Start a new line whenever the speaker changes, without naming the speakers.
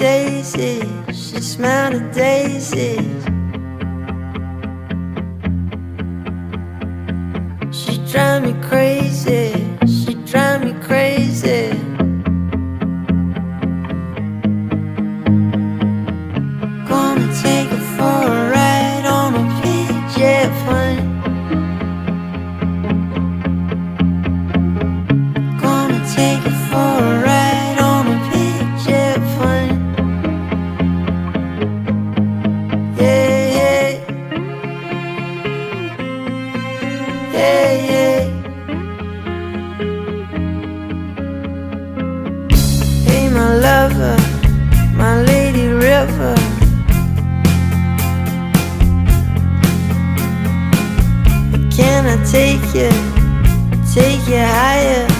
daisies, she smelled of daisies. She drive me crazy, she drive me crazy. Gonna take her for a ride on a PJ plane. Gonna take her for a ride on a PJ plane. Yeah, yeah. Yeah, yeah. Hey, my lover, my lady river. Can I take you higher?